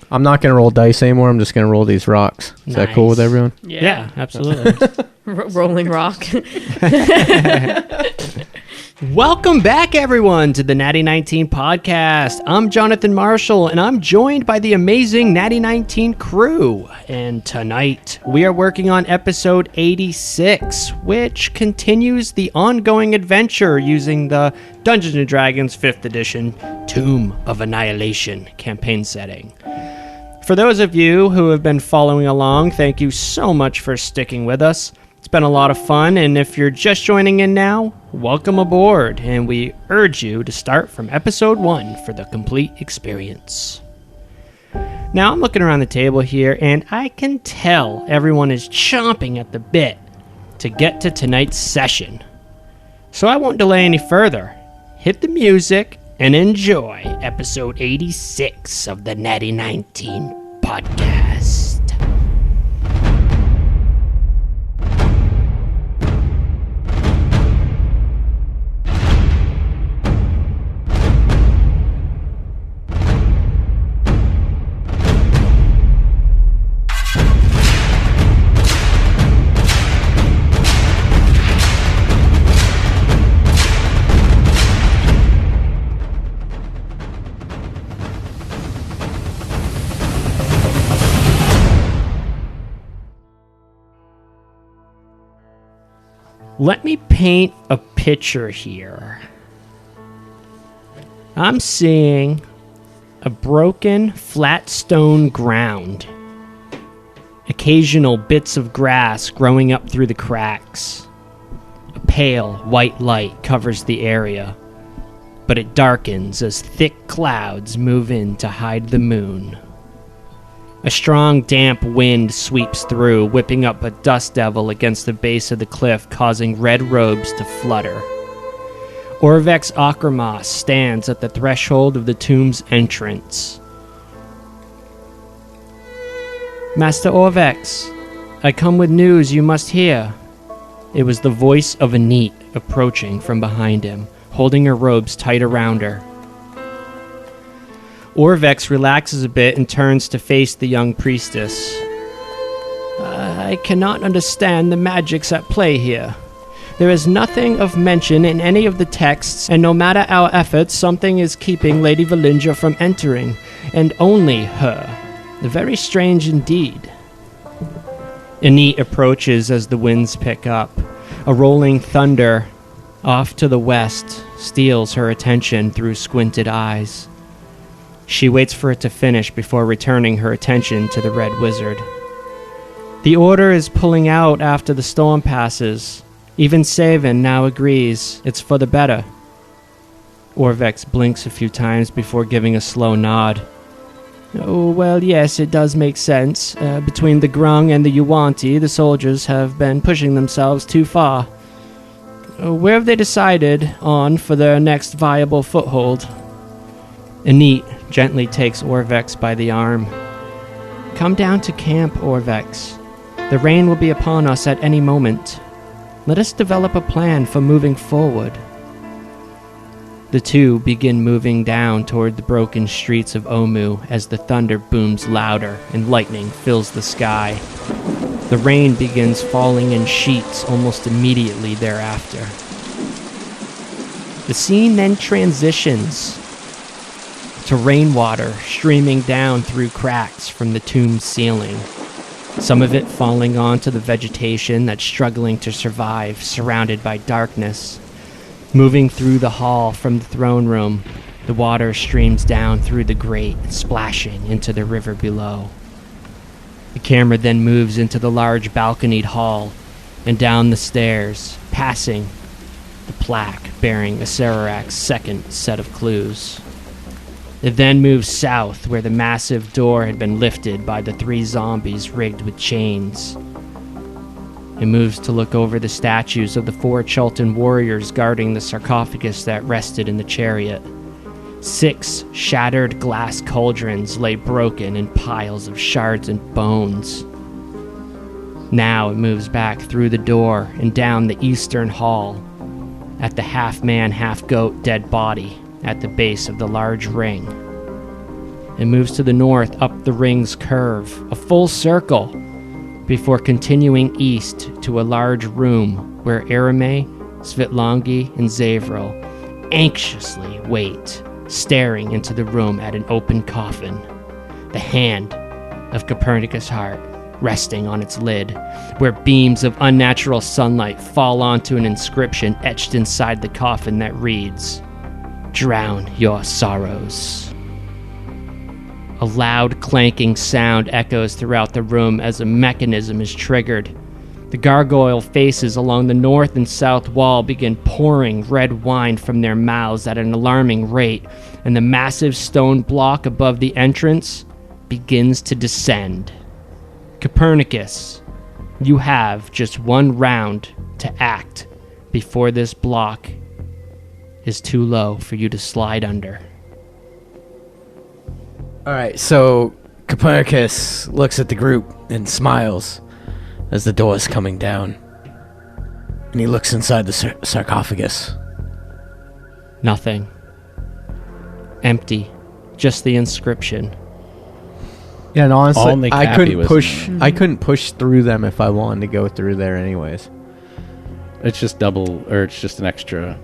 I'm not going to roll dice anymore. I'm just going to roll these rocks. Is that cool with everyone? Yeah, absolutely. Rolling rock. Welcome back, everyone, to the Natty 19 podcast. I'm Jonathan Marshall, and I'm joined by the amazing Natty 19 crew. And tonight, we are working on episode 86, which continues the ongoing adventure using the Dungeons & Dragons 5th edition Tomb of Annihilation campaign setting. For those of you who have been following along, thank you so much for sticking with us. It's been a lot of fun, and if you're just joining in now, welcome aboard, and we urge you to start from episode 1 for the complete experience. Now, I'm looking around the table here, and I can tell everyone is chomping at the bit to get to tonight's session. So I won't delay any further. Hit the music and enjoy episode 86 of the Natty 19 podcast. Let me paint a picture here. I'm seeing a broken, flat stone ground. Occasional bits of grass growing up through the cracks. A pale, white light covers the area, but it darkens as thick clouds move in to hide the moon. A strong, damp wind sweeps through, whipping up a dust devil against the base of the cliff, causing red robes to flutter. Orvex Akramas stands at the threshold of the tomb's entrance. Master Orvex, I come with news you must hear. It was the voice of Anit approaching from behind him, holding her robes tight around her. Orvex relaxes a bit and turns to face the young priestess. I cannot understand the magics at play here. There is nothing of mention in any of the texts, and no matter our efforts, something is keeping Lady Valinja from entering, and only her. Very strange indeed. Anit approaches as the winds pick up. A rolling thunder off to the west steals her attention through squinted eyes. She waits for it to finish before returning her attention to the Red Wizard. The Order is pulling out after the storm passes. Even Savan now agrees it's for the better. Orvex blinks a few times before giving a slow nod. Oh, well, yes, it does make sense. Between the Grung and the Yuanti, the soldiers have been pushing themselves too far. Where have they decided on for their next viable foothold? Anit gently takes Orvex by the arm. Come down to camp, Orvex. The rain will be upon us at any moment. Let us develop a plan for moving forward. The two begin moving down toward the broken streets of Omu as the thunder booms louder and lightning fills the sky. The rain begins falling in sheets almost immediately thereafter. The scene then transitions to rainwater streaming down through cracks from the tomb's ceiling, some of it falling onto the vegetation that's struggling to survive, surrounded by darkness. Moving through the hall from the throne room, the water streams down through the grate, splashing into the river below. The camera then moves into the large balconied hall and down the stairs, passing the plaque bearing Acererak's second set of clues. It then moves south, where the massive door had been lifted by the 3 zombies rigged with chains. It moves to look over the statues of the 4 Chultan warriors guarding the sarcophagus that rested in the chariot. 6 shattered glass cauldrons lay broken in piles of shards and bones. Now it moves back through the door and down the eastern hall, at the half-man, half-goat dead body at the base of the large ring. It moves to the north up the ring's curve, a full circle, before continuing east to a large room where Ereme, Svitlangi, and Zavril anxiously wait, staring into the room at an open coffin, the hand of Copernicus' heart resting on its lid, where beams of unnatural sunlight fall onto an inscription etched inside the coffin that reads, "Drown your sorrows." A loud clanking sound echoes throughout the room as a mechanism is triggered. The gargoyle faces along the north and south wall begin pouring red wine from their mouths at an alarming rate, and the massive stone block above the entrance begins to descend. Copernicus, you have just one round to act before this block is too low for you to slide under. All right, so Copernicus looks at the group and smiles as the door is coming down. And he looks inside the sarcophagus. Nothing. Empty. Just the inscription. Yeah, and honestly, Only I Cappy couldn't was push. in I couldn't push through them if I wanted to go through there, anyways. It's just it's just an extra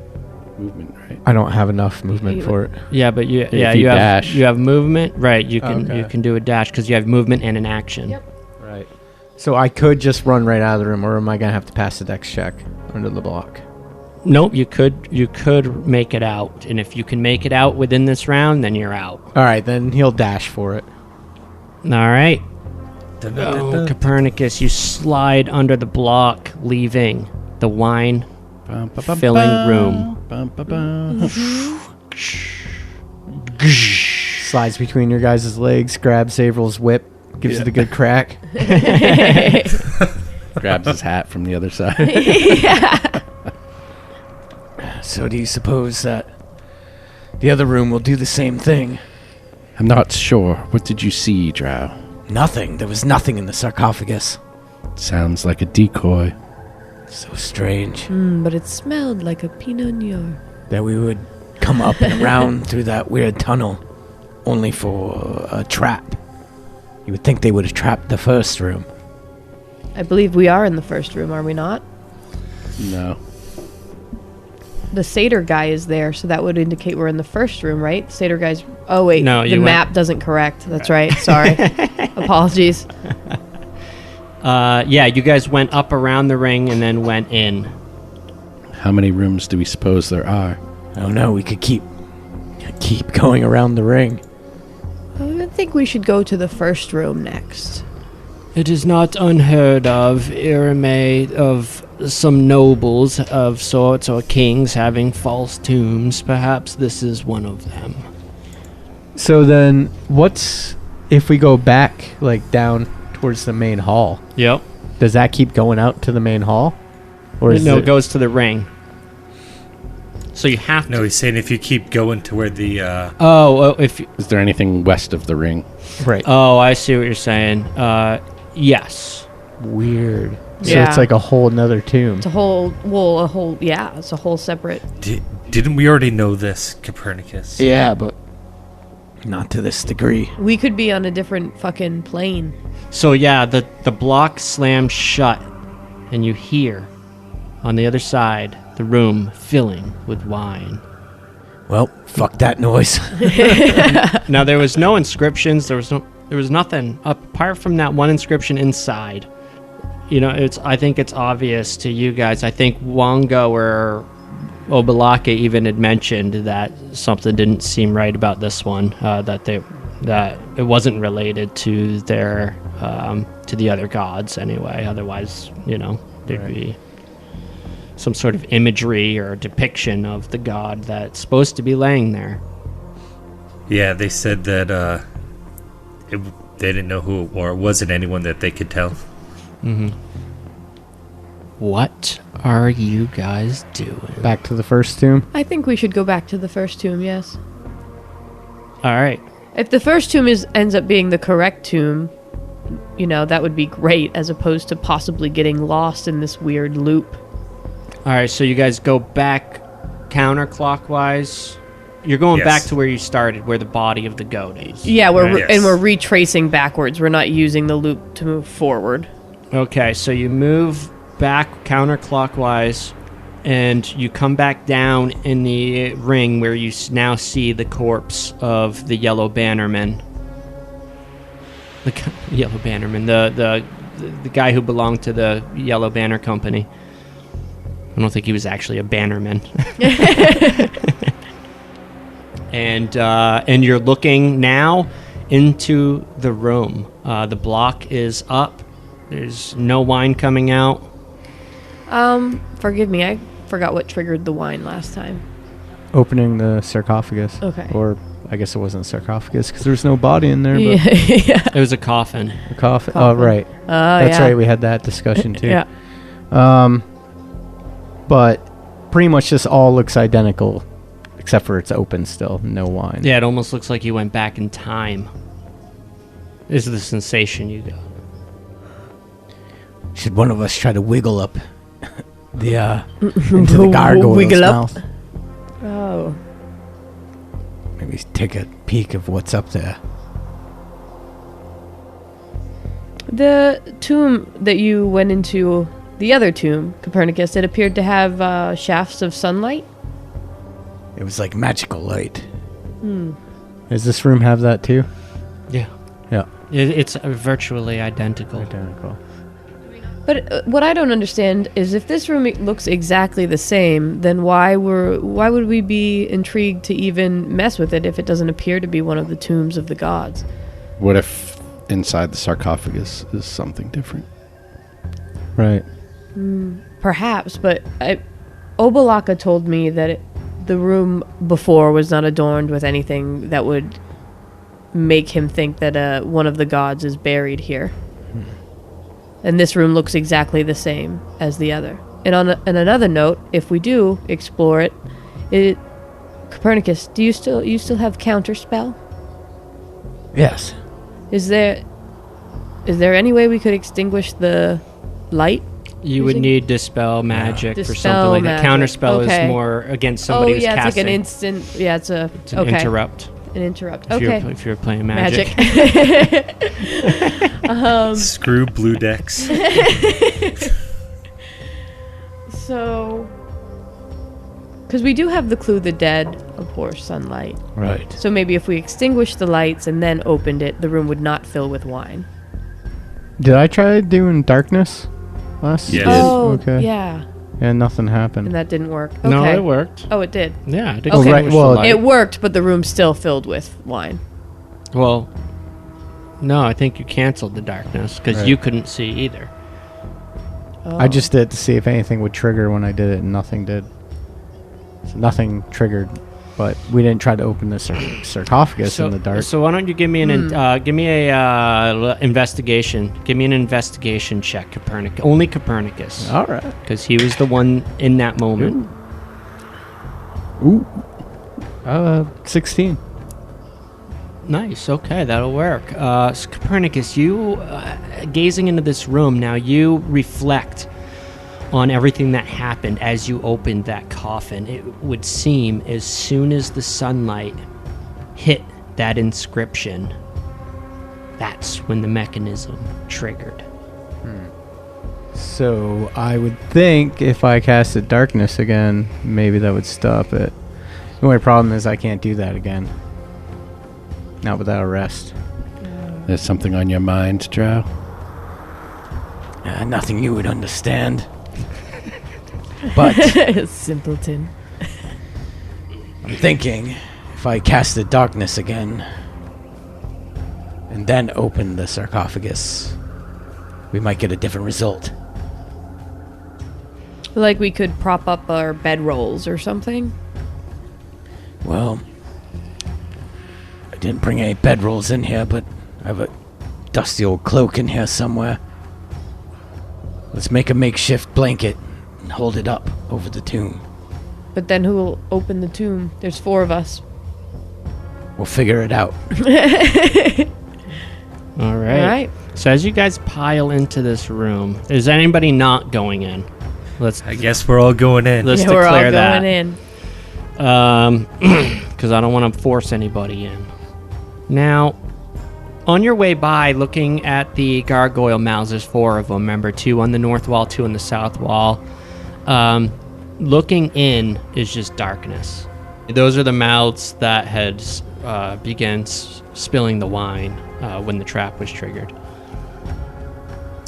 movement, right? I don't have enough movement for it. Yeah, but you you dash. have movement, right? You can Okay. you can do a dash because you have movement and an action. Yep. Right. So I could just run right out of the room, or am I gonna have to pass the dex check under the block? Nope, you could make it out, and if you can make it out within this round, then you're out. All right, then he'll dash for it. All right. Oh, Copernicus, you slide under the block, leaving the wine filling room. Slides between your guys' legs, grabs Avril's whip, gives it a good crack. Grabs his hat from the other side. So do you suppose that the other room will do the same thing? I'm not sure. What did you see, Drow? Nothing. There was nothing in the sarcophagus. Sounds like a decoy. So strange But it smelled like a Pinot Noir. that we would come up and around through that weird tunnel only for a trap. You would think they would have trapped the first room. I believe we are in the first room, are we not? No. The satyr guy is there, so that would indicate we're in the first room, right? The satyr guy's... Oh, wait. No, the you map doesn't correct. That's right. Sorry. Apologies. Yeah, you guys went up around the ring and then went in. How many rooms do we suppose there are? I don't know. We could keep going around the ring. I think we should go to the first room next. It is not unheard of, Ereme, of some nobles of sorts or kings having false tombs. Perhaps this is one of them. So then, what's if we go back, like down towards the main hall? Yep. Does that keep going out to the main hall, or is No, it it goes to the ring. So you have to. No, he's saying if you keep going to where the If you, Is there anything west of the ring? right? oh, I see what you're saying. Yes. Weird. So Yeah. it's like a whole nother tomb. It's a whole separate... didn't we already know this, Copernicus? Yeah, but not to this degree. We could be on a different fucking plane. So yeah, the block slams shut, and you hear, on the other side, the room filling with wine. Well, fuck that noise. Now there was no inscriptions. There was nothing apart from that one inscription inside. You know, I think it's obvious to you guys. I think Wongo or Obalaka even had mentioned that something didn't seem right about this one. That it wasn't related to their to the other gods anyway. Otherwise, you know, there'd be some sort of imagery or depiction of the god that's supposed to be laying there. Yeah, they said that they didn't know who or it wasn't anyone that they could tell. Mm-hmm. What are you guys doing? Back to the first tomb. I think we should go back to the first tomb, yes. All right. If the first tomb ends up being the correct tomb, you know, that would be great, as opposed to possibly getting lost in this weird loop. All right, so you guys go back counterclockwise You're going Yes. back to where you started, where the body of the goat is. Yeah, right? and we're retracing backwards. We're not using the loop to move forward. Okay, so you move back counterclockwise, and you come back down in the ring where you now see the corpse of the Yellow Bannerman. Yellow Bannerman, the guy who belonged to the Yellow Banner Company. I don't think he was actually a bannerman. And you're looking now into the room. The block is up. There's no wine coming out. Forgive me, I forgot what triggered the wine last time. Opening the sarcophagus. Okay. Or I guess it wasn't a sarcophagus because there's no body in there. Yeah, But yeah. It was a coffin. a coffin. Oh, right. That's yeah. right. We had that discussion too. Yeah. But pretty much just all looks identical, except for it's open still. No wine. Yeah, it almost looks like you went back in time. Is the sensation you got. Should one of us try to wiggle up the into the gargoyle's Wiggle up. mouth? Oh. Maybe take a peek of what's up there. The tomb that you went into, the other tomb, Copernicus, it appeared to have shafts of sunlight. It was like magical light. Does this room have that too? Yeah. Yeah. It's virtually identical. Identical. But what I don't understand is if this room looks exactly the same, then why would we be intrigued to even mess with it if it doesn't appear to be one of the tombs of the gods? What if inside the sarcophagus is something different? Right. Perhaps, but Obalaka told me that the room before was not adorned with anything that would make him think that one of the gods is buried here. And this room looks exactly the same as the other. And on another note, if we do explore it, Copernicus, do you still have counterspell? Yes. Is there any way we could extinguish the light? You would Using- need dispel magic or Dispel something like that. magic. Counterspell Okay. is more against somebody who's it's casting. like an instant. Yeah, it's an interrupt. An interrupt. If Okay. if you're playing magic. Screw blue decks. So, because we do have the clue, the dead abhor sunlight. Right. So maybe if we extinguished the lights and then opened it, the room would not fill with wine. Did I try doing darkness last? Yes. Oh, Okay. yeah. And nothing happened. And that didn't work. Okay. No, it worked. Oh, it did. Yeah, it Oh, right, extinguished well, the light. It worked, but the room's still filled with wine. Well, no, I think you canceled the darkness because Right. you couldn't see either. Oh. I just did to see if anything would trigger when I did it, and nothing did. So nothing triggered, but we didn't try to open the sarcophagus in the dark. So why don't you give me investigation? Give me an investigation check, Copernicus. Only Copernicus, All right. because he was the one in that moment. Ooh. 16. Nice. Okay, that'll work. So Copernicus, you gazing into this room now, you reflect on everything that happened as you opened that coffin. It would seem as soon as the sunlight hit that inscription, that's when the mechanism triggered. So I would think if I casted darkness again, maybe that would stop it. The only problem is I can't do that again. Not without a rest. There's something on your mind, Drow? Nothing you would understand. But Simpleton. I'm thinking if I casted darkness again and then opened the sarcophagus, we might get a different result. Like we could prop up our bedrolls or something. Well, I didn't bring any bedrolls in here, but I have a dusty old cloak in here somewhere. Let's make a makeshift blanket and hold it up over the tomb. But then who will open the tomb? There's 4 of us. We'll figure it out. All right. All right. So as you guys pile into this room, is anybody not going in? I guess we're all going in. Let's Yeah, we're all declare that. going in. because I don't want to force anybody in. Now, on your way by, looking at the gargoyle mouths, there's 4 of them. Remember, 2 on the north wall, 2 on the south wall. Looking in is just darkness. Those are the mouths that had began spilling the wine when the trap was triggered.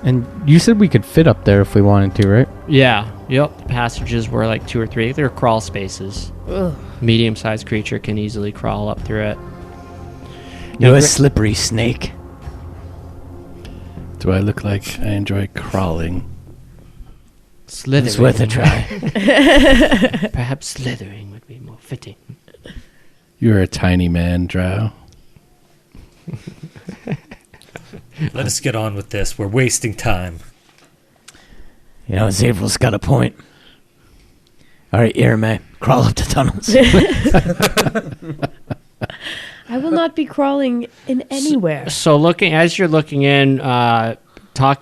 And you said we could fit up there if we wanted to, right? Yeah, yep. The passages were like 2 or 3. They're crawl spaces. Ugh. Medium-sized creature can easily crawl up through it. You're a slippery snake. Do I look like I enjoy crawling? Slithering. It's worth a try. Perhaps slithering would be more fitting. You're a tiny man, Drow. Let us get on with this. We're wasting time. You know, Zavrel's got a point. All right, Irame, crawl up the tunnels. I will not be crawling in anywhere. So as you're looking in,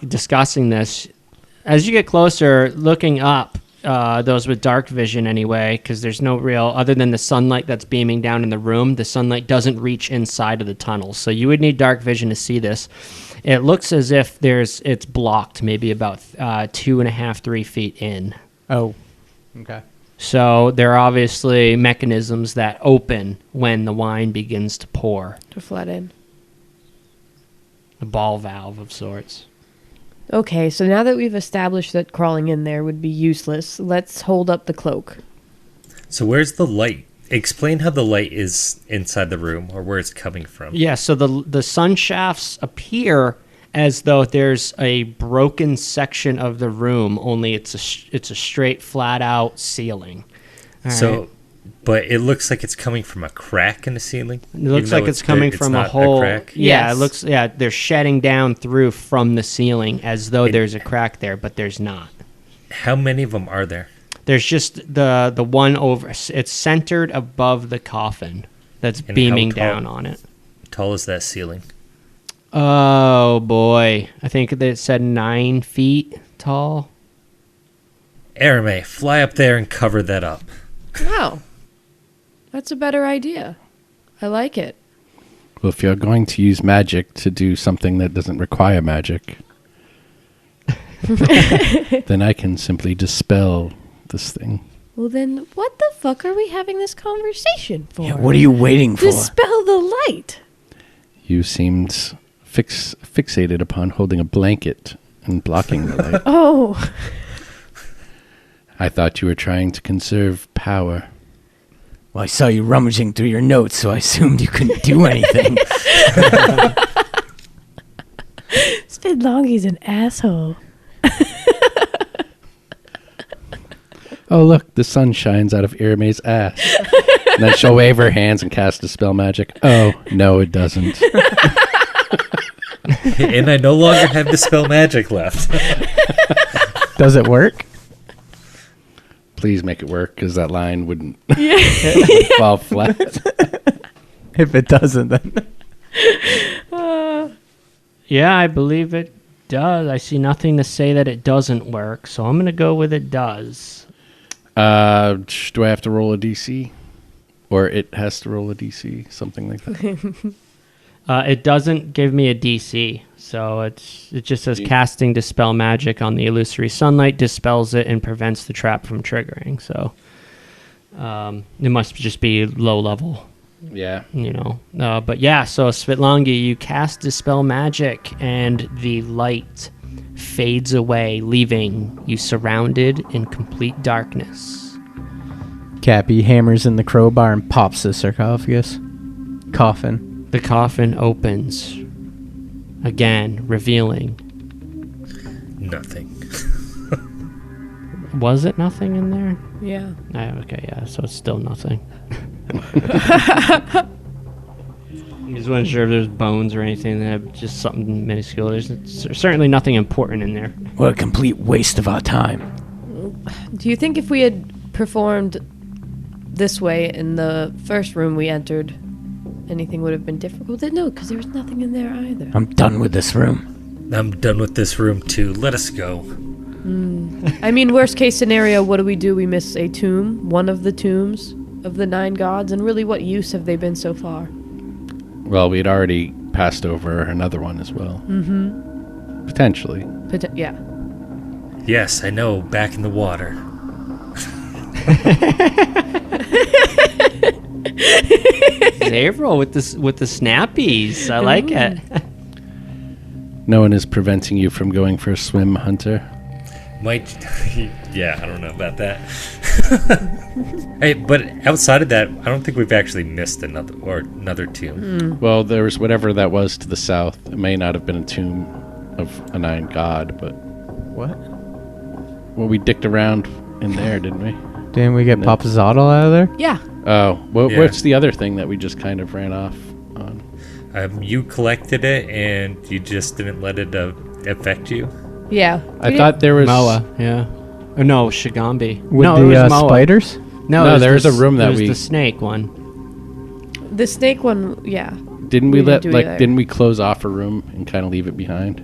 discussing this, as you get closer, looking up, those with dark vision anyway, because there's no real, other than the sunlight that's beaming down in the room, the sunlight doesn't reach inside of the tunnel. So you would need dark vision to see this. It looks as if it's blocked, maybe about 2.5, 3 feet in. Oh, okay. So there are obviously mechanisms that open when the wine begins to pour. To flood in. A ball valve of sorts. Okay, so now that we've established that crawling in there would be useless, let's hold up the cloak. So where's the light? Explain how the light is inside the room or where it's coming from. Yeah, so the sun shafts appear as though there's a broken section of the room, only it's a straight, flat-out ceiling. All So, right. but it looks like it's coming from a crack in the ceiling. It looks like it's coming from a hole. Crack. Yeah, Yes. it looks. Yeah, they're shedding down through from the ceiling as though there's a crack there, but there's not. How many of them are there? There's just the one over. It's centered above the coffin that's And beaming how tall- down on it. Tall is that ceiling? Oh boy, I think they said 9 feet tall. Arame, fly up there and cover that up. Wow. That's a better idea. I like it. Well, if you're going to use magic to do something that doesn't require magic, then I can simply dispel this thing. Well then, what the fuck are we having this conversation for? Yeah, what are you waiting for? Dispel the light. You seemed fixated upon holding a blanket and blocking the light. Oh. I thought you were trying to conserve power. Well, I saw you rummaging through your notes, so I assumed you couldn't do anything. Spidlongy's an asshole. Oh, look, the sun shines out of Irame's ass. And then she'll wave her hands and cast Dispel Magic. Oh, no, it doesn't. And I no longer have Dispel Magic left. Does it work? Please make it work, because that line wouldn't fall flat. If it doesn't, then... Yeah, I believe it does. I see nothing to say that it doesn't work, so I'm going to go with it does. Do I have to roll a DC? Or it has to roll a DC, something like that. It doesn't give me a DC, so it just says casting Dispel Magic on the illusory sunlight dispels it and prevents the trap from triggering. So it must just be low level, Yeah. But yeah, so Svitlongi, you cast Dispel Magic and the light fades away, leaving you surrounded in complete darkness. Cappy hammers in the crowbar and pops the sarcophagus. Coffin. The coffin opens again, revealing. Nothing. Was it nothing in there? Yeah. Okay, yeah, so it's still nothing. I just wasn't sure if there's bones or anything. Just something minuscule. There's certainly nothing important in there. What a complete waste of our time. Do you think if we had performed this way in the first room we entered, anything would have been different? Well, no, because there was nothing in there either. I'm done with this room. I'm done with this room too. Let us go. I mean, worst case scenario, what do? We miss a tomb, one of the tombs. of the 9 gods, and really what use have they been so far? Well, we'd already passed over another one as well. Mm-hmm. Potentially. Yeah. Yes, I know. Back in the water. Zavril with the snappies. I like it. No one is preventing you from going for a swim, Hunter. Might. Yeah, I don't know about that. Hey, but outside of that, I don't think we've actually missed another tomb. Well, there was whatever that was to the south. It may not have been a tomb of a 9 god, but... What? Well, we dicked around in there, didn't we? Didn't we get No. Papa Zoddle out of there? Yeah. Oh, Yeah. what's the other thing that we just kind of ran off on? You collected it, and you just didn't let it affect you. Yeah. I thought there was... Moa, yeah. Or no, Shigambi. With no, it the was Moa. spiders? No, it there was a s- room that it was we- the snake one. The snake one, yeah. Didn't we didn't do either. didn't we close off a room and kind of leave it behind?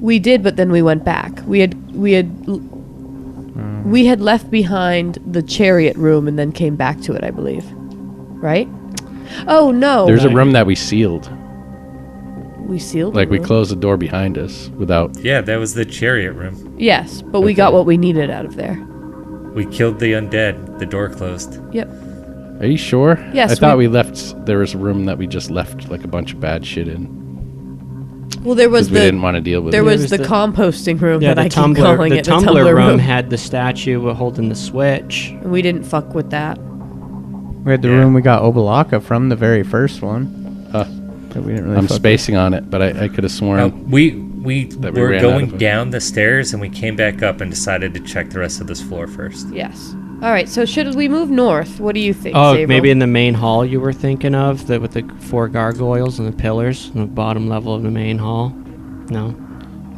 We did, but then we went back. We had left behind the chariot room and then came back to it, I believe. Right? Oh no. There's a room that we sealed. We sealed Like the we room? closed the door behind us without... Yeah, that was the chariot room. Yes, but we got what we needed out of there. We killed the undead. The door closed. Yep. Are you sure? Yes, I thought we- we left... There was a room that we just left like a bunch of bad shit in. Well, there was Because we didn't want to deal with there it. was was the the- composting room Yeah, that the I keep calling the it. Tumblr the Tumblr room had the statue holding the switch. And we didn't fuck with that. We had the Yeah. room we got Obalaka from, the very first one. Huh. That we didn't really I'm fuck spacing on it, but I could have sworn... We That we were ran out going of- down the stairs, and we came back up and decided to check the rest of this floor first. Yes. All right. So should we move north? What do you think? Oh, Zavril? maybe in the main hall you were thinking of, with the 4 gargoyles and the pillars on the bottom level of the main hall? No?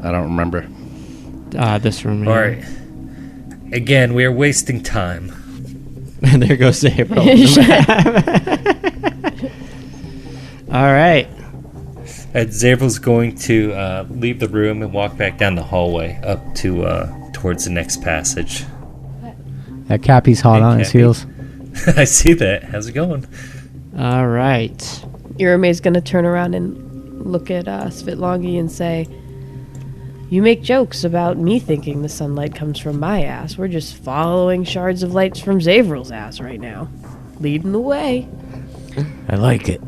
I don't remember. This room All here. right. Again, we are wasting time. And there goes April. All right. Zavril's going to leave the room and walk back down the hallway up to towards the next passage. That Cappy's hot Hey, on his Cappy. heels. I see that. How's it going? All right. Irame's gonna turn around and look at Svitlangi and say, "You make jokes about me thinking the sunlight comes from my ass. We're just following shards of lights from Zavril's ass right now, leading the way." I like it.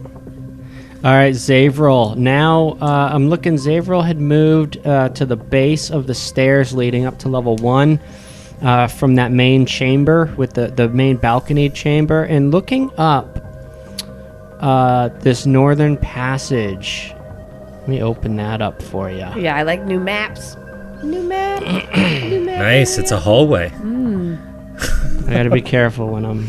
All right, Zavril. Now, I'm looking. Zavril had moved to the base of the stairs leading up to level 1 from that main chamber with the main balcony chamber. And looking up this northern passage. Let me open that up for you. Yeah, I like new maps. New map. New map. Nice. It's a hallway. I gotta be careful when I'm...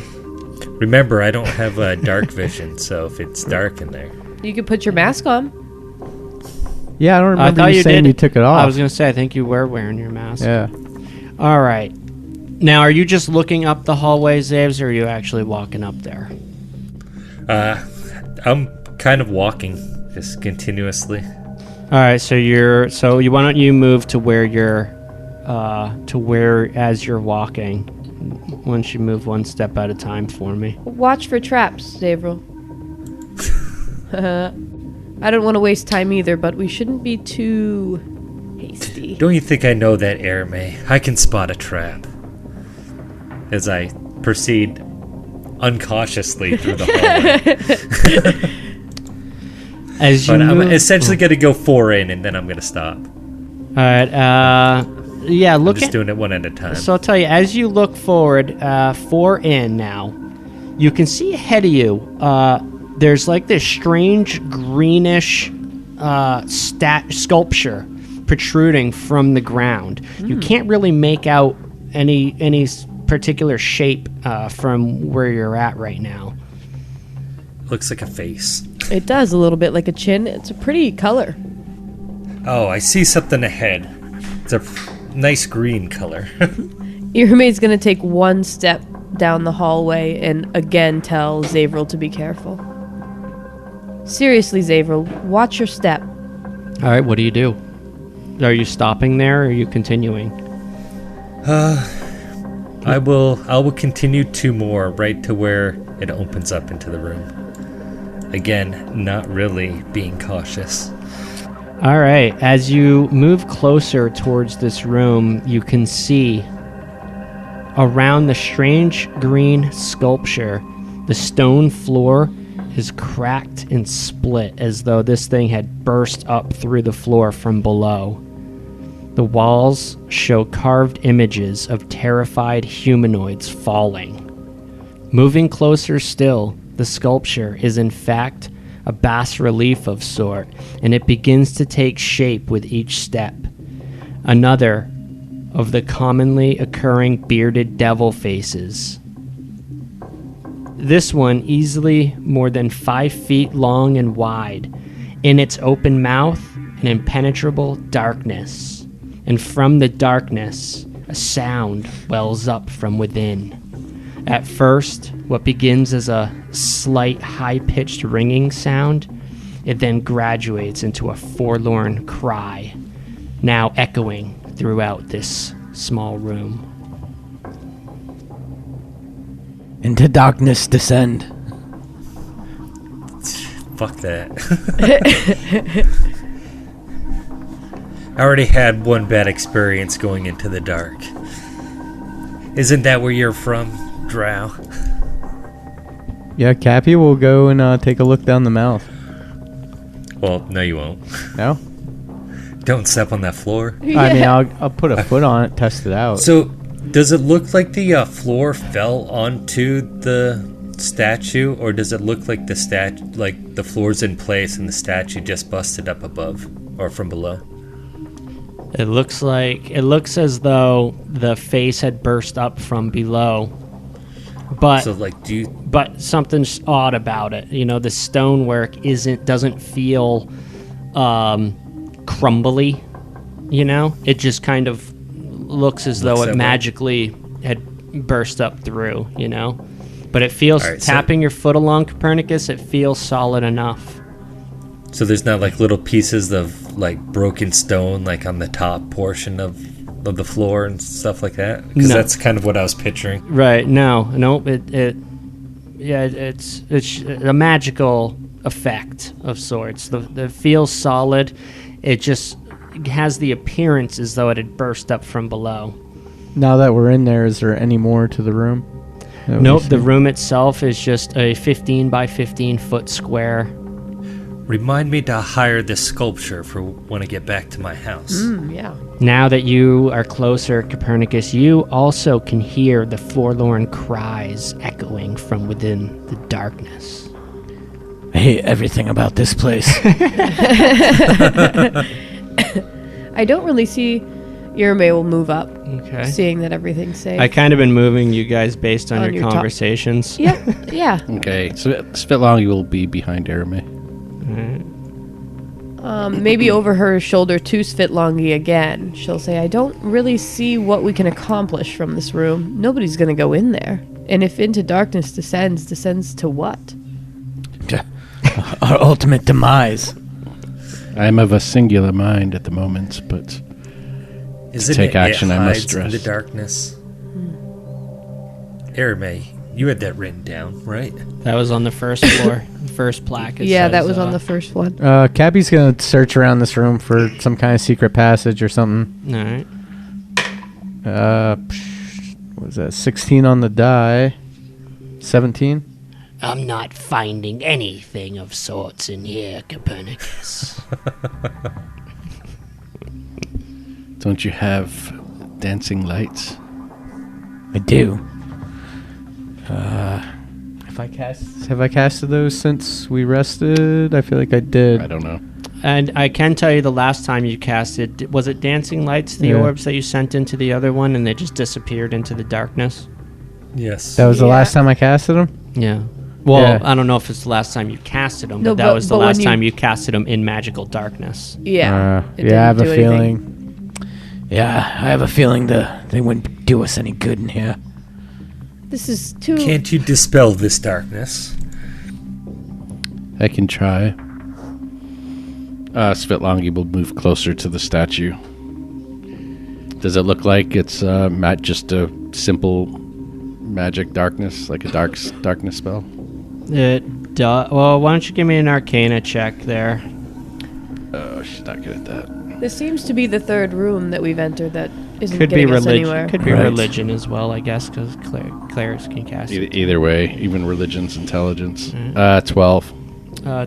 Remember, I don't have dark vision, so if it's dark in there. You could put your mask on. Yeah, I don't I remember thought you you saying did. you took it off. I was gonna say, I think you were wearing your mask. Yeah. All right. Now, are you just looking up the hallway, Zaves, or are you actually walking up there? I'm kind of walking just continuously. All right, so why don't you move to where you're as you're walking. Once you move one step at a time for me. Watch for traps, Zavril. I don't want to waste time either, but we shouldn't be too hasty. Don't you think I know that, Erme? I can spot a trap. As I proceed uncautiously through the hallway. As you But I'm move, essentially going to go 4 in, and then I'm going to stop. all right. Yeah. I'm Look just at. doing it one at a time. So I'll tell you, as you look forward, 4 in now, you can see ahead of you. There's like this strange greenish sculpture protruding from the ground. You can't really make out any particular shape from where you're at right now. Looks like a face. It does a little bit like a chin. It's a pretty color. Oh, I see something ahead. It's a nice green color. Irame's gonna take one step down the hallway and again tell Zavril to be careful. Seriously, Zavril, watch your step. All right, what do you do? Are you stopping there or are you continuing? I will continue 2 more right to where it opens up into the room. Again, not really being cautious. All right. As you move closer towards this room, you can see around the strange green sculpture, the stone floor is cracked and split as though this thing had burst up through the floor from below. The walls show carved images of terrified humanoids falling. Moving closer still, the sculpture is in fact a bas-relief of sort, and it begins to take shape with each step. Another of the commonly occurring bearded devil faces. This one easily more than 5 feet long and wide, in its open mouth an impenetrable darkness, and from the darkness a sound wells up from within. At first, what begins as a slight high-pitched ringing sound, it then graduates into a forlorn cry, now echoing throughout this small room. Into darkness descend. Fuck that. I already had one bad experience going into the dark. Isn't that where you're from, Drow? Yeah, Cappy will go and take a look down the mouth. Well, no you won't. No? Don't step on that floor. I mean, I'll put a foot on it, test it out. So, does it look like the floor fell onto the statue, or does it look like the floor's in place and the statue just busted up above or from below? It looks as though the face had burst up from below. But So, but something's odd about it. You know, the stonework doesn't feel crumbly, you know? It just kind of looks as though it magically had burst up through, you know? But it feels, tapping your foot along, Copernicus, it feels solid enough. So there's not like little pieces of like broken stone like on the top portion of the floor and stuff like that? Because that's kind of what I was picturing. Right, no, it's a magical effect of sorts. It feels solid. It just has the appearance as though it had burst up from below. Now that we're in there, is there any more to the room? Nope, the room itself is just a 15 by 15 foot square. Remind me to hire this sculpture for when I get back to my house. Yeah. Now that you are closer, Copernicus, you also can hear the forlorn cries echoing from within the darkness. I hate everything about this place. I don't really see Irme will move up, Okay. seeing that everything's safe. I kind of been moving you guys based on, On your your conversations. Yeah. Okay, so Svitlongi will be behind Erme. Maybe over her shoulder to Svitlongi again. She'll say, I don't really see what we can accomplish from this room. Nobody's going to go in there. And if into darkness descends to what? Our ultimate demise. I am of a singular mind at the moment, but Isn't take it action, it I must hides in stress. the darkness? Erme, you had that written down, right? That was on the first floor. First plaque. It Yeah, says, that was on the first one. Cappy's going to search around this room for some kind of secret passage or something. All right. What was that? 16 on the die. 17? I'm not finding anything of sorts in here, Copernicus. don't you have dancing lights? I do. Have I casted those since we rested? I feel like I did. I don't know. And I can tell you the last time you casted, was it Dancing Lights, the Yeah. orbs that you sent into the other one, and they just disappeared into the darkness? Yes. That was the Yeah. last time I casted them? Yeah. Well, Yeah. I don't know if it's the last time you casted them, No, but that but- was the but when last you- time you casted them in magical darkness. Yeah. it Yeah, I have a didn't do anything. feeling. Yeah, I have a feeling they wouldn't do us any good in here. This is too... Can't you dispel this darkness? I can try. Svitlongi will move closer to the statue. Does it look like it's just a simple magic darkness, like a darkness spell? Well, why don't you give me an Arcana check there? Oh, she's not good at that. This seems to be the third room that we've entered that isn't Could be getting us religion. anywhere. Could be Right. religion as well, I guess, because clerics can cast it. Either way, even religion's intelligence. Mm. 12.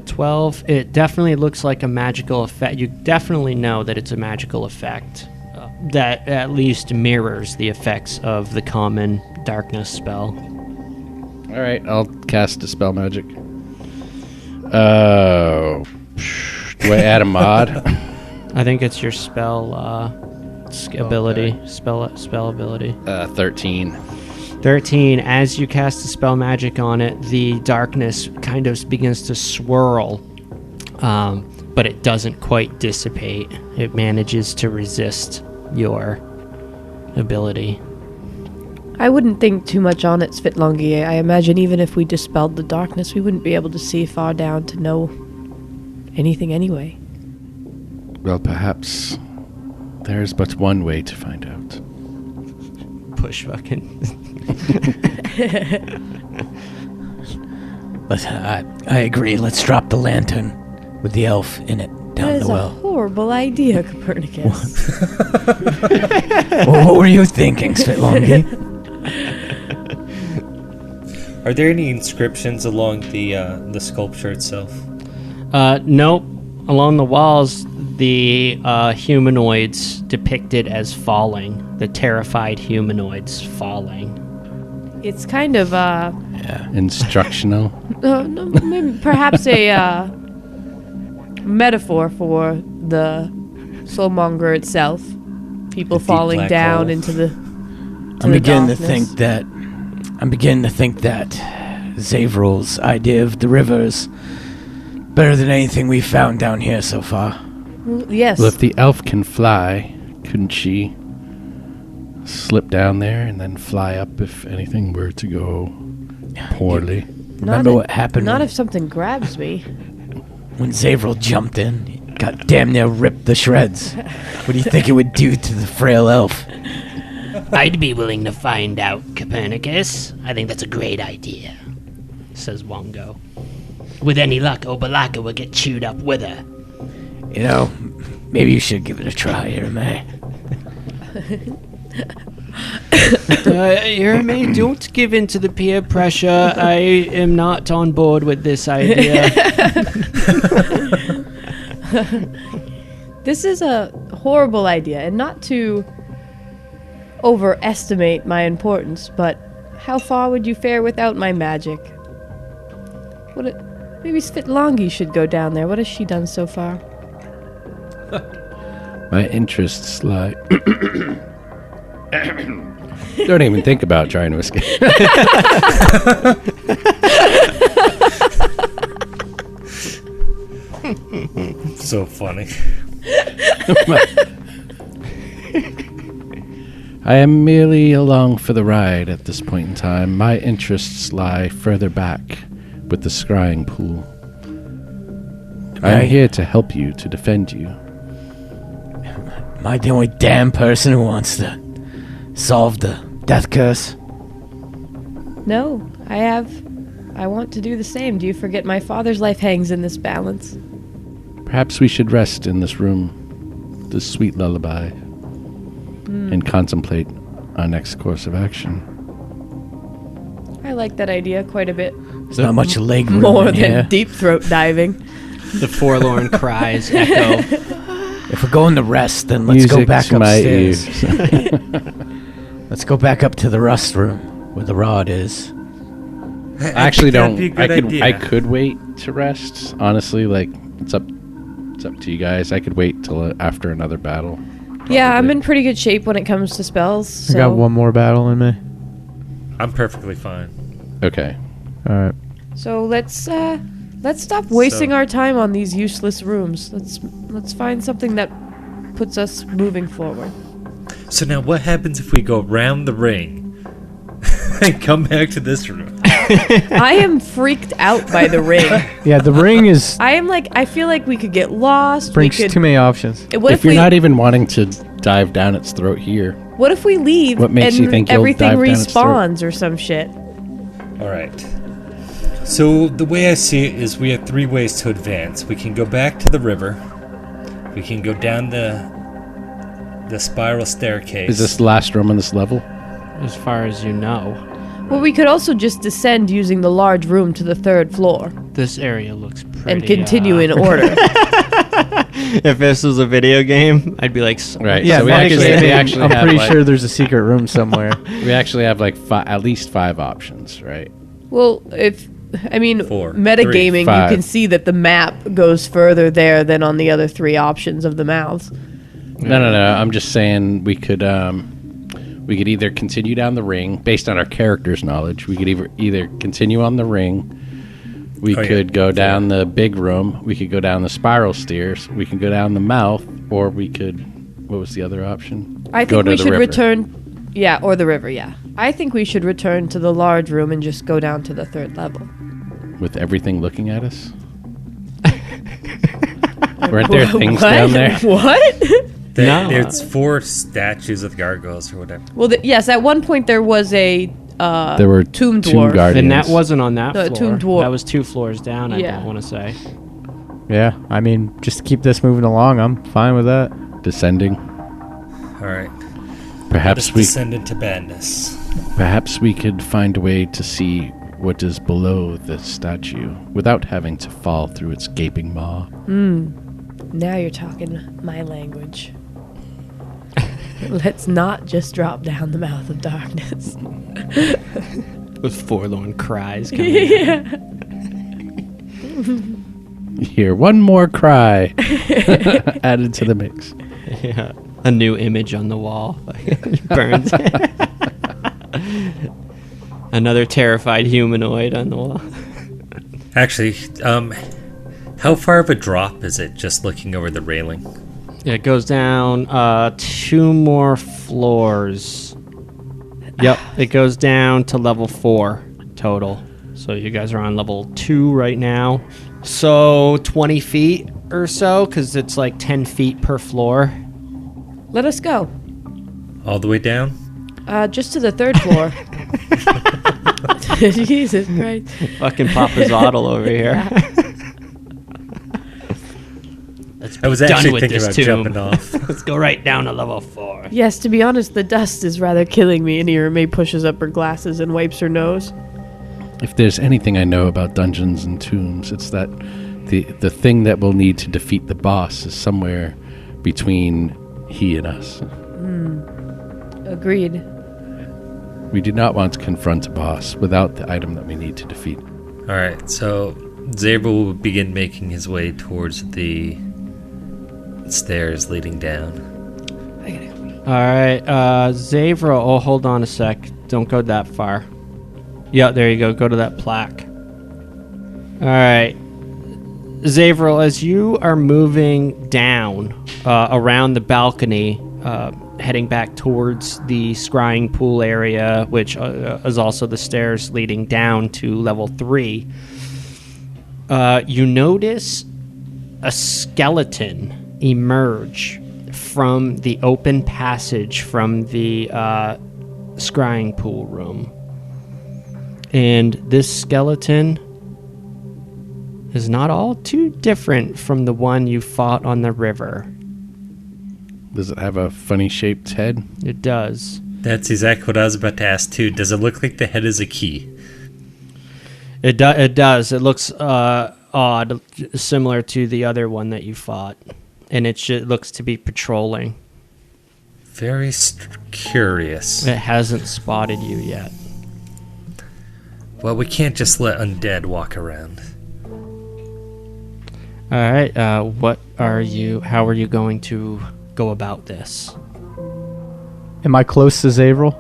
12. It definitely looks like a magical effect. You definitely know that it's a magical effect that at least mirrors the effects of the common darkness spell. All right, I'll cast Dispel Magic. Oh. Do I add a mod? I think it's your spell ability. Spell ability. 13. 13. As you cast the spell magic on it, the darkness kind of begins to swirl, but it doesn't quite dissipate. It manages to resist your ability. I wouldn't think too much on it, Svitlongi. I imagine even if we dispelled the darkness, we wouldn't be able to see far down to know anything anyway. Well, perhaps there's but one way to find out. Push fucking. I agree. Let's drop the lantern with the elf in it down That is the a well. horrible idea, Copernicus. Well, what were you thinking, Svitlongi? Are there any inscriptions along the sculpture itself? Nope. Along the walls, the humanoids depicted as falling. The terrified humanoids falling. It's kind of Instructional. no, maybe perhaps a metaphor for the soulmonger itself. People The deep falling black down hole. into the. I'm beginning to darkness. think that Zavrol's idea of the rivers better than anything we've found down here so far. Yes. Well, if the elf can fly, couldn't she slip down there and then fly up if anything were to go poorly? Remember what happened Not when, if something grabs me. when Zavrol jumped in? He got damn near ripped to shreds. What do you think it would do to the frail elf? I'd be willing to find out, Copernicus. I think that's a great idea, says Wongo. With any luck, Obalaka will get chewed up with her. You know, maybe you should give it a try, Irme. Irme, don't give in to the peer pressure. I am not on board with this idea. This is a horrible idea, and not to overestimate my importance, but how far would you fare without my magic? Maybe Svitlongi should go down there. What has she done so far? My interests lie. Don't even think about trying to escape. So funny. I am merely along for the ride at this point in time. My interests lie further back with the scrying pool. I am here to help you, to defend you. Am I the only damn person who wants to solve the death curse? No, I want to do the same. Do you forget my father's life hangs in this balance? Perhaps we should rest in this room, this sweet lullaby, and contemplate our next course of action. I like that idea quite a bit. There's not much leg room More in than here. deep throat diving. The forlorn cries echo. If we're going to rest, then let's go Music back to my upstairs. ears. Let's go back up to the rust room where the rod is. I actually That'd don't. be a good idea. I could wait to rest. Honestly, like it's up to you guys. I could wait till after another battle. Yeah, I'm probably. in pretty good shape when it comes to spells. I So got one more battle in me. I'm perfectly fine. Okay. All right. So let's stop wasting our time on these useless rooms. Let's find something that puts us moving forward. So now what happens if we go around the ring and come back to this room? I am freaked out by the ring. Yeah, the ring is I feel like we could get lost. brings we could, too many options. What if if you're we not even wanting to dive down its throat here, What if we leave What makes and you think you'll everything dive down its throat? respawns or some shit? All right. So the way I see it is we have 3 ways to advance. We can go back to the river. We can go down the spiral staircase. is this the last room on this level? As far as you know, Well, we could also just descend using the large room to the 3rd floor this area looks pretty. and continue in order. If this was a video game, I'd be like, Right. Yeah, so we actually I'm have pretty like, sure there's a secret room somewhere. we actually have like at least 5 options, right? Well, 4, metagaming, you 5. can see that the map goes further there than on the other 3 options of the mouths. No. I'm just saying we could either continue down the ring based on our character's knowledge. We could either continue on the ring. We could go down the big room. We could go down the spiral stairs. We can go down the mouth, or we could. What was the other option? I Go think to we the should river. return. Yeah, or the river, yeah. I think we should return to the large room and just go down to the 3rd level. With everything looking at us. Weren't there things What? down there? What? No. There's 4 statues with gargoyles or whatever. Well, yes, at one point there was a There were tomb tomb dwarf. guardians. And that wasn't on that The floor. tomb dwarf. That was 2 floors down, I Yeah. want to say. Yeah, I mean, just keep this moving along. I'm fine with that. descending. All right. Perhaps Let's we descend into madness. Perhaps we could find a way to see what is below the statue without having to fall through its gaping maw. Now you're talking my language. Let's not just drop down the mouth of darkness. With forlorn cries coming out. Here, one more cry added to the mix. Yeah. A new image on the wall. Burns. Another terrified humanoid on the wall. Actually, how far of a drop is it just looking over the railing? Yeah, it goes down 2 more floors. Yep, it goes down to level 4 total. So you guys are on level 2 right now. So 20 feet or so, because it's like 10 feet per floor. Let us go. All the way down? Just to the 3rd floor. Jesus Christ. Fucking Papa Zoddle over here. I was done actually with thinking this about tomb. jumping off. Let's go right down to level 4. Yes, to be honest, the dust is rather killing me, and May pushes up her glasses and wipes her nose. If there's anything I know about dungeons and tombs, it's that the thing that we'll need to defeat the boss is somewhere between he and us. Agreed. We do not want to confront a boss without the item that we need to defeat. All right, so Zabra will begin making his way towards the stairs leading down. Alright, Zavra, oh, hold on a sec. Don't go that far. Yeah, there you go. Go to that plaque. Alright. Zavril, as you are moving down around the balcony, heading back towards the scrying pool area, which is also the stairs leading down to level 3, you notice a skeleton emerge from the open passage from the scrying pool room. And this skeleton is not all too different from the one you fought on the river. Does it have a funny shaped head? It does. That's exactly what I was about to ask too. Does it look like the head is a key? It does. It looks odd, similar to the other one that you fought. And it looks to be patrolling. Very curious. It hasn't spotted you yet. Well, we can't just let undead walk around. Alright, how are you going to go about this? Am I close to Zavril?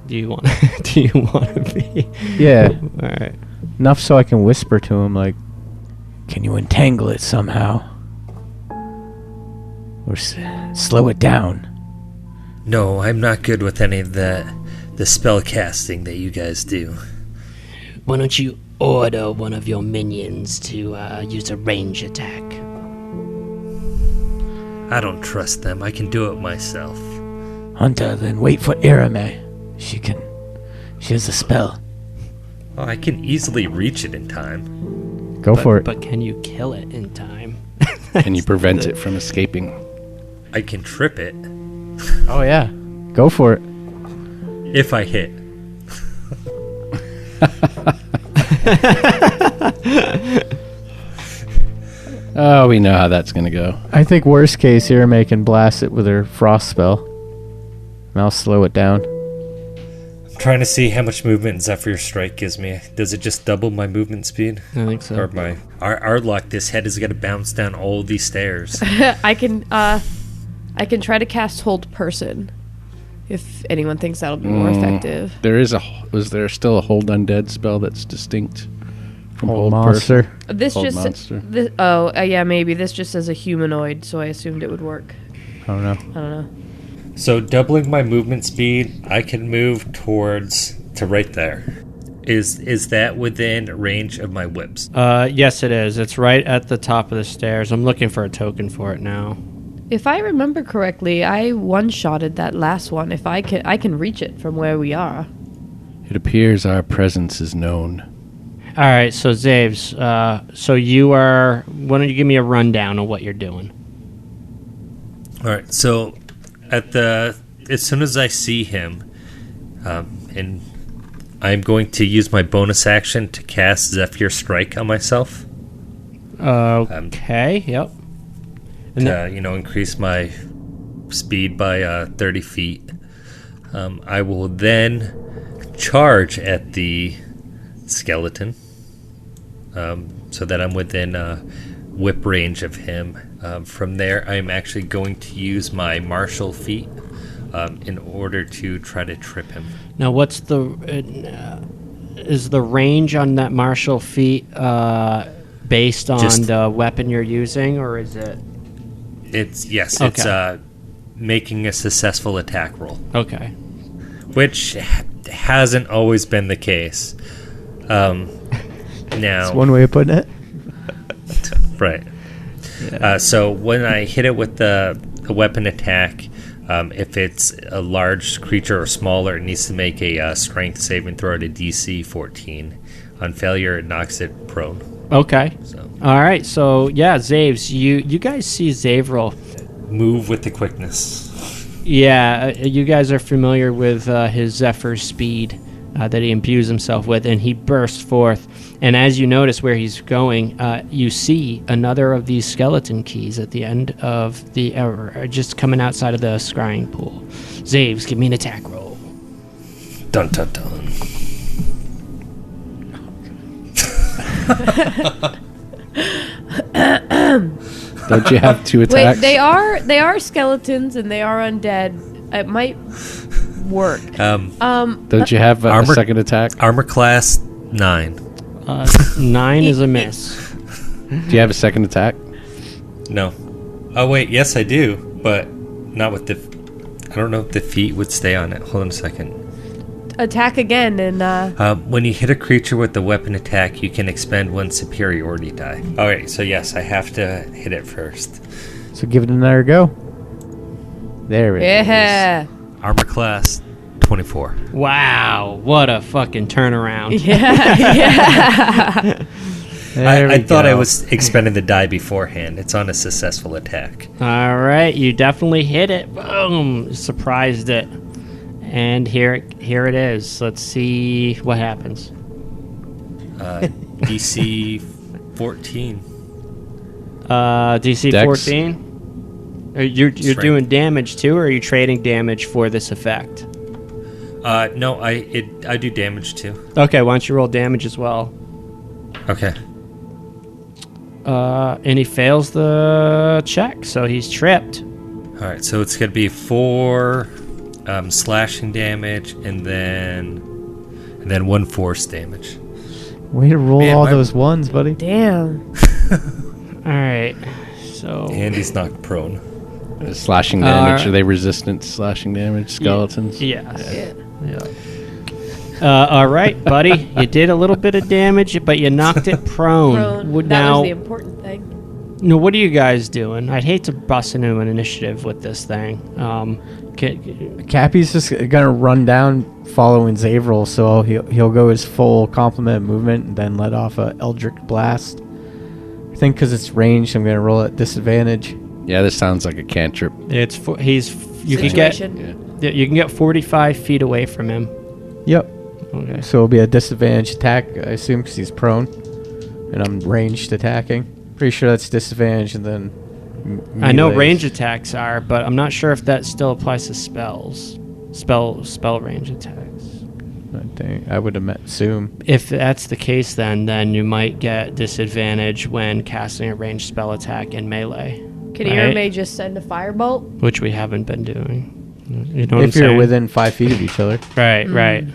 Do you want to be? Yeah. Alright. Enough so I can whisper to him, like, Can you entangle it somehow? Or slow it down? No, I'm not good with any of the spell casting that you guys do. Why don't you order one of your minions to use a range attack? I don't trust them. I can do it myself. Hunter, then wait for Irame. She has a spell. Oh, I can easily reach it in time. Go for it. But can you kill it in time? Can you prevent it from escaping? I can trip it Oh yeah. Go for it. if I hit. Oh, we know how that's going to go. I think worst case, Irame can blast it with her frost spell. And I'll slow it down. I'm trying to see how much movement Zephyr Strike gives me. Does it just double my movement speed? I think so. Or my Ardlock, this head is gonna bounce down all these stairs. I can try to cast Hold Person if anyone thinks that'll be more effective. Was there still a Hold Undead spell that's distinct from Hold Hold monster. Person? This Hold just monster. yeah, maybe this just says a humanoid, so I assumed it would work. I don't know. I don't know. So doubling my movement speed, I can move to right there. Is that within range of my whips? Yes, it is. It's right at the top of the stairs. I'm looking for a token for it now. If I remember correctly, I one-shotted that last one. If I can reach it from where we are. It appears our presence is known. All right, so Zaves, so you are. Why don't you give me a rundown of what you're doing? All right. So as soon as I see him, and I'm going to use my bonus action to cast Zephyr Strike on myself. Okay. Yep. And To increase my speed by 30 feet. I will then charge at the skeleton, so that I'm within whip range of him. From there, I'm actually going to use my martial feat in order to try to trip him. Now, what's is the range on that martial feat based on the weapon you're using, or is it? It's Okay. it's making a successful attack roll, Okay. which hasn't always been the case. Now, That's one way of putting it. right. So when I hit it with the weapon attack, if it's a large creature or smaller, it needs to make a strength saving throw at a DC 14. On failure, it knocks it prone. Okay. So All right. So yeah, Zaves, you guys see Zavril. move with the quickness. Yeah, you guys are familiar with his Zephyr speed that he imbues himself with, and he bursts forth. And as you notice where he's going, you see another of these skeleton keys at the end of the just coming outside of the scrying pool. Zaves, give me an attack roll. Dun dun dun. Don't you have two Wait, attacks? they are skeletons and they are undead. It might work. Don't you have a Armor- second attack? Armor class 9. 9 is a miss. Do you have a second attack? No. Oh wait, yes I do, but not with the. I don't know if the feet would stay on it. Hold on a second. Attack again and When you hit a creature with the weapon attack, you can expend one superiority die. Alright, so yes, I have to hit it first. So give it another go. There it is. yeah. Armor class 24. Wow, what a fucking turnaround. Yeah. There we I thought I go. was expending the die beforehand. It's on a successful attack. All right, you definitely hit it. Boom, surprised it. And here it is. Let's see what happens. DC 14. DC Dex. 14? You're Strength. doing damage too, or are you trading damage for this effect? No, I do damage too. Okay, why don't you roll damage as well? Okay. And he fails the check, so he's tripped. Alright, so it's going to be 4 slashing damage and then 1 force damage. Way to roll Man, all my- those ones, buddy. Damn. All right, so And he's knocked prone. Slashing damage. Are they resistant to slashing damage? Skeletons? yes. Yeah. Yeah. All right, buddy. You did a little bit of damage, but you knocked it prone. That was the important thing. No, what are you guys doing? I'd hate to bust into an initiative with this thing. Cappy's just gonna run down following Zavril, so he'll go his full complement of movement and then let off a Eldritch Blast. I think because it's ranged, I'm gonna roll at disadvantage. Yeah, this sounds like a cantrip. You can get 45 feet away from him. Yep. Okay. So it'll be a disadvantage attack, I assume, because he's prone, and I'm ranged attacking. Pretty sure that's disadvantage, and then. I know range attacks are, but I'm not sure if that still applies to spells. Spell range attacks. I would assume. If that's the case, then you might get disadvantage when casting a ranged spell attack in melee. Can Irame just send a firebolt? Which we haven't been doing. You know what if you're within 5 feet of each other. Right.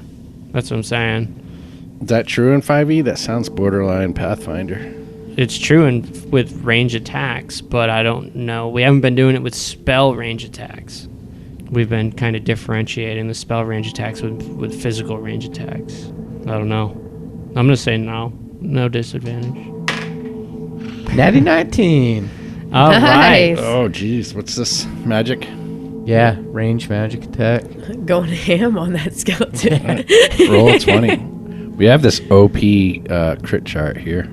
That's what I'm saying. Is that true in 5e? That sounds borderline Pathfinder. It's true with range attacks, but I don't know. We haven't been doing it with spell range attacks. We've been kind of differentiating the spell range attacks with physical range attacks. I don't know. I'm going to say no. No disadvantage. Natty 19. All right. Oh, geez. What's this? Magic? Yeah, range magic attack. Going ham on that skeleton. Roll a 20. We have this OP crit chart here.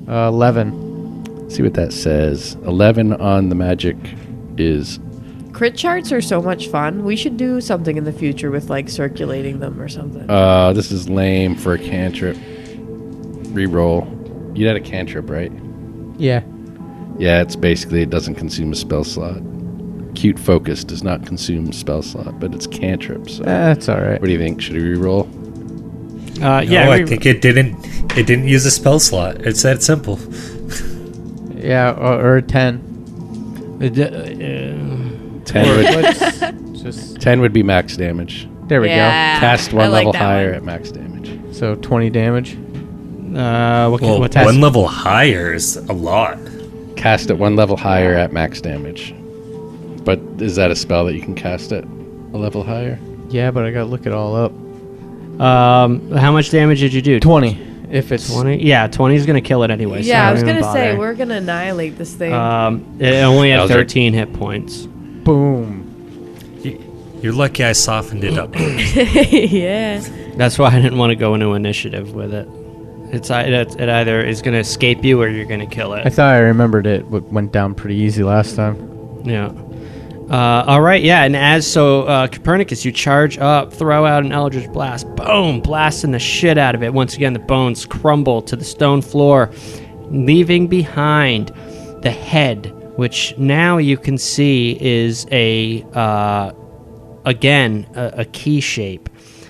11. See what that says. 11 on the magic is... Crit charts are so much fun. We should do something in the future with, like, circulating them or something. This is lame for a cantrip. Reroll. You had a cantrip, right? Yeah. Yeah, it's basically it doesn't consume a spell slot. Acute focus does not consume a spell slot, but it's cantrip. So that's all right. What do you think? Should we reroll? I think it didn't. It didn't use a spell slot. It's that simple. Yeah, or a 10. 10 would be max damage. There we go. Cast one like level that higher one. at max damage. So 20 damage. One level higher is a lot. Cast at one level higher at max damage. But is that a spell that you can cast at a level higher? Yeah, but I gotta look it all up. How much damage did you do? 20. If it's 20? Yeah, 20 is going to kill it anyway. Yeah, so I was going to say, we're going to annihilate this thing. It only had 13 hit points. Boom. You're lucky I softened it up. Yeah. That's why I didn't want to go into initiative with it. It either is going to escape you or you're going to kill it. I thought I remembered it went down pretty easy last time. Yeah. All right, yeah, and Copernicus, you charge up, throw out an Eldritch Blast, boom, blasting the shit out of it. Once again, the bones crumble to the stone floor, leaving behind the head, which now you can see is a key shape,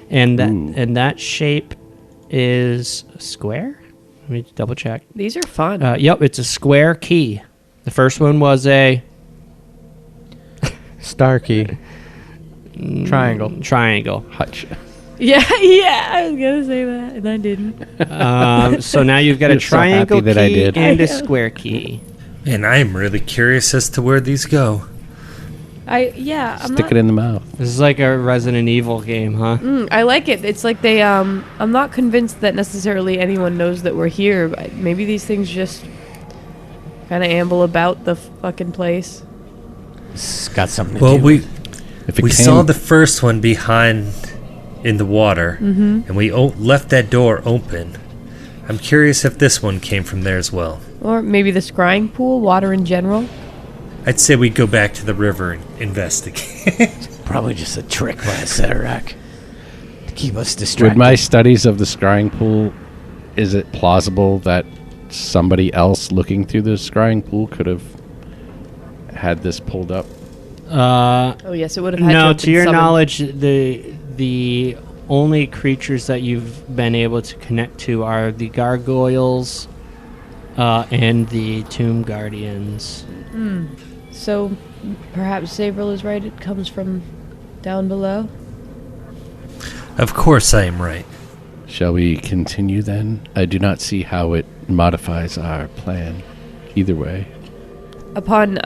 and that shape is square. Let me double check. These are fun. Yep, it's a square key. The first one was a star key. Triangle. Hutch. Yeah, I was going to say that, and I didn't. So now you've got a triangle so that key I did. and a square key. And I am really curious as to where these go. Stick it in the mouth. This is like a Resident Evil game, huh? I like it. It's like they, I'm not convinced that necessarily anyone knows that we're here. But maybe these things just kind of amble about the fucking place. It's got something to Well, do. we saw the first one behind in the water, and we left that door open. I'm curious if this one came from there as well. Or maybe the scrying pool, water in general. I'd say we go back to the river and investigate. Probably just a trick by a Setarak to keep us distracted. With my studies of the scrying pool, is it plausible that somebody else looking through the scrying pool could have had this pulled up? Oh yes, it would have had No, to have to been your summoned. knowledge, the only creatures that you've been able to connect to are the gargoyles and the tomb guardians. So perhaps Savril is right. It comes from down below. Of course I am right. Shall we continue then? I do not see how it modifies our plan either way. Upon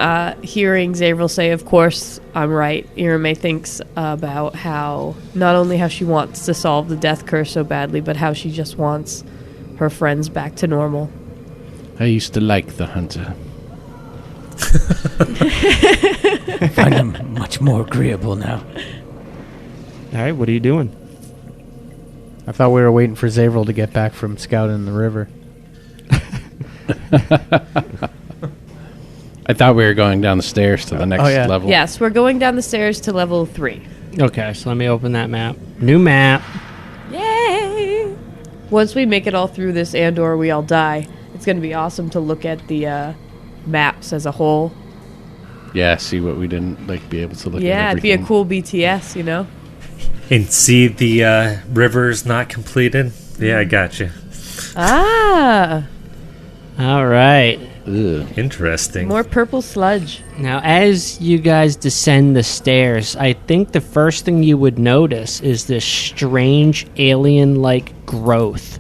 hearing Zavril say, "Of course, I'm right," Irame thinks about how not only how she wants to solve the death curse so badly, but how she just wants her friends back to normal. I used to like the hunter. I find him much more agreeable now. All right, what are you doing? I thought we were waiting for Zavril to get back from scouting the river. I thought we were going down the stairs to the next yeah. level. Yes, we're going down the stairs to level 3. Okay, so let me open that map. New map. Yay! Once we make it all through this and/or we all die, it's going to be awesome to look at the maps as a whole. Yeah, see what we didn't be able to look at. Yeah, it'd be a everything. cool BTS, you know? And see the rivers not completed? Yeah, I got you. Ah! All right. Ugh. Interesting. More purple sludge. Now, as you guys descend the stairs, I think the first thing you would notice is this strange alien-like growth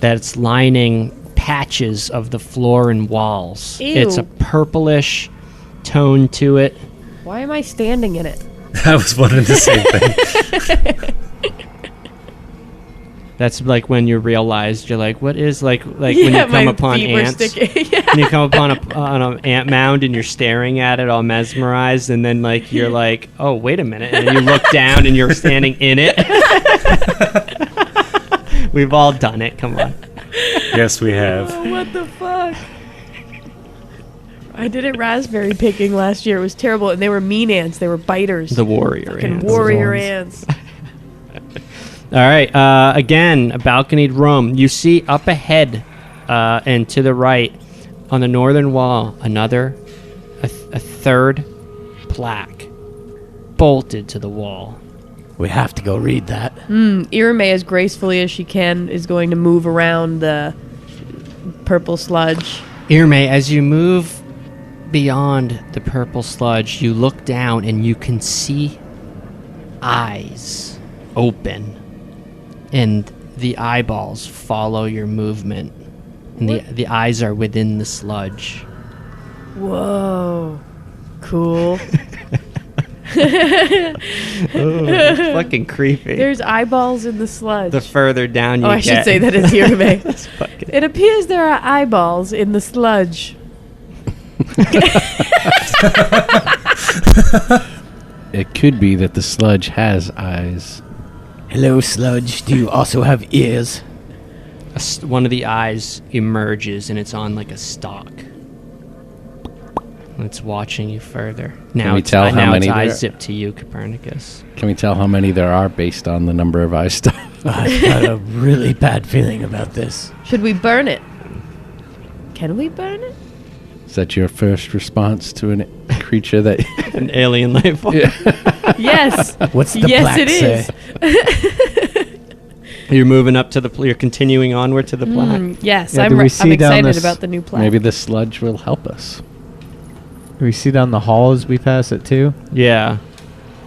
that's lining patches of the floor and walls. Ew. It's a purplish tone to it. Why am I standing in it? I was wondering the same thing. That's like when you realize you're like, what is when you come upon ants? When you come upon an ant mound and you're staring at it all mesmerized, and then you're like, oh, wait a minute, and then you look down and you're standing in it. We've all done it. Come on. Yes, we have. Oh, what the fuck? I did it raspberry picking last year. It was terrible, and they were mean ants. They were biters. The warrior Fucking ants. warrior ants. All right. Again, a balconied room. You see up ahead and to the right on the northern wall a third plaque bolted to the wall. We have to go read that. Irame, as gracefully as she can, is going to move around the purple sludge. Irme, as you move beyond the purple sludge, you look down and you can see eyes open. And the eyeballs follow your movement. And the eyes are within the sludge. Whoa. Cool. It's fucking creepy. There's eyeballs in the sludge. The further down you I get. should say that is Irame. It appears there are eyeballs in the sludge. It could be that the sludge has eyes. Hello, sludge. Do you also have ears? One of the eyes emerges and it's on a stalk. It's watching you further. Now we it's, tell how now many its eyes there- zip to you, Copernicus. Can we tell how many there are based on the number of eye stuff? I've got a really bad feeling about this. Should we burn it? Can we burn it? Is that your first response to a creature that... An alien life form. Yes. What's the Yes, plaque it is. say? You're moving up to you're continuing onward to the plaque. Yes, Yeah, I'm do we see down excited this- about the new plaque. Maybe the sludge will help us. Do we see down the hall as we pass it too? Yeah.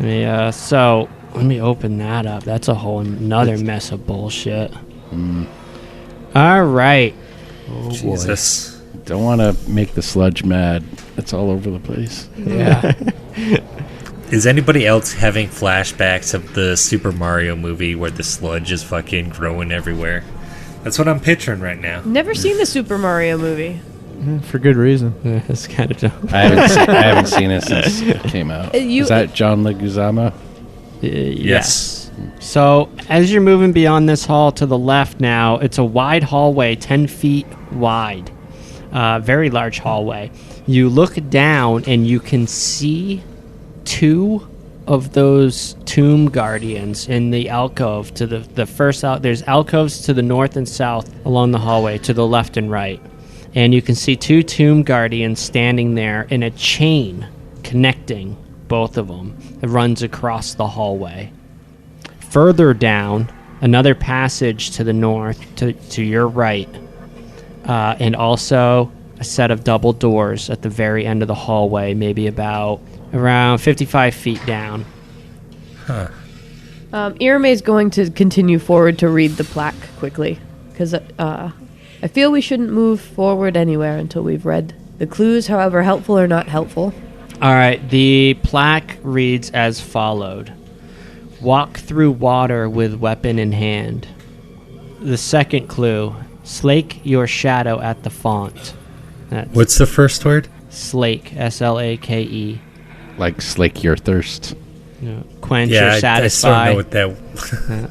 Yeah, so let me open that up. That's a whole another mess of bullshit. All right. Oh, Jesus. Don't want to make the sludge mad. It's all over the place. Yeah. Is anybody else having flashbacks of the Super Mario movie where the sludge is fucking growing everywhere? That's what I'm picturing right now. Never seen the Super Mario movie. For good reason. Yeah, that's kind of dumb. I haven't seen it since it came out. Is that John Leguizamo? Yes. So as you're moving beyond this hall to the left now, it's a wide hallway, 10 feet wide. Very large hallway. You look down and you can see 2 of those tomb guardians in the alcove to the first out. There's alcoves to the north and south along the hallway to the left and right. And you can see 2 tomb guardians standing there in a chain connecting both of them. It runs across the hallway. Further down, another passage to the north, to your right, and also a set of double doors at the very end of the hallway, maybe around 55 feet down. Irame is going to continue forward to read the plaque quickly, because I feel we shouldn't move forward anywhere until we've read The clues, however helpful, are not helpful. All right, the plaque reads as followed. Walk through water with weapon in hand. The second clue, slake your shadow at the font. That's What's the first word? slake, S-L-A-K-E. Like slake your thirst. Quench Yeah, or I satisfy. sort of know what that.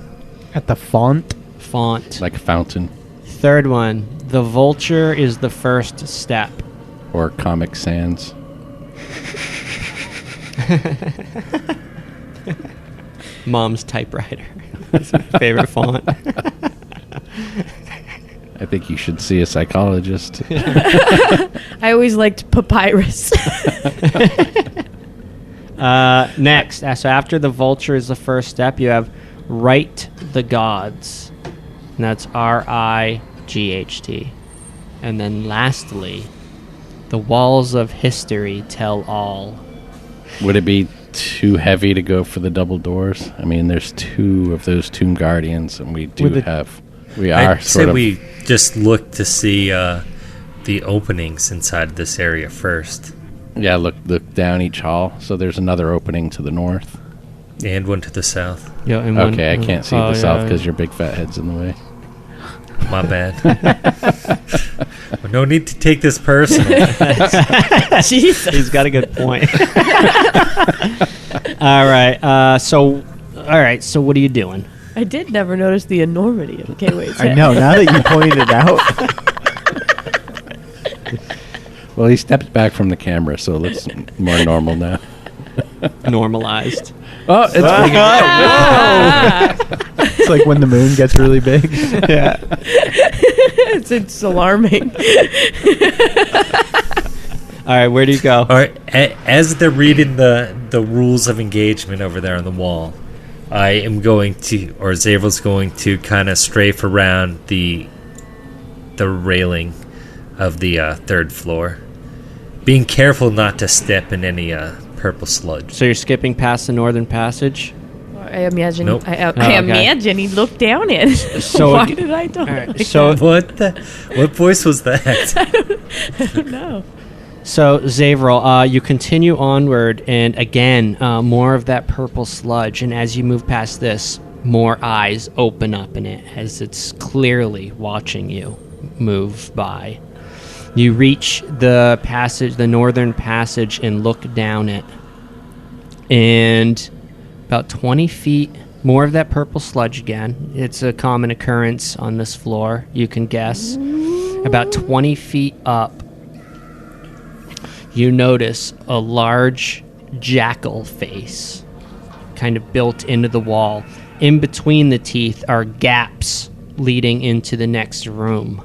At the font? Font. Like a fountain. Third one, the vulture is the first step. Or Comic Sans. Mom's typewriter. It's my favorite font. I think you should see a psychologist. I always liked papyrus. Next, so after the vulture is the first step, you have Write the Gods. And that's R-I-G-H-T. And then lastly, the walls of history tell all. Would it be too heavy to go for the double doors? I mean, there's 2 of those Tomb Guardians, and we do have... We are I'd say sort of... we just look to see the openings inside this area first. Yeah, look down each hall. So there's another opening to the north. And one to the south. Yeah, and Okay, I can't see the south because your big fat head's in the way. My bad. No need to take this personal. Jesus. He's got a good point. All right, so what are you doing? I did never notice the enormity of K-Wade's I head. know, now that you pointed it out. Well, he stepped back from the camera, so it looks more normal now. Normalized. Oh, it's It's like when the moon gets really big. Yeah. It's alarming. All right, where do you go? All right, as they're reading the rules of engagement over there on the wall, I am going to, or Zavel's going to kind of strafe around the railing of the 3rd floor, being careful not to step in any purple sludge. So you're skipping past the northern passage? I imagine. Nope. I okay. imagine he looked down at it. So Why ag- did I do All right, it? so What voice was that? I don't know. So, Zavril, you continue onward, and again, more of that purple sludge, and as you move past this, more eyes open up in it as it's clearly watching you move by. You reach the passage, the northern passage, and look down it, and about 20 feet, more of that purple sludge again. It's a common occurrence on this floor, you can guess. About 20 feet up, you notice a large jackal face kind of built into the wall. In between the teeth are gaps leading into the next room.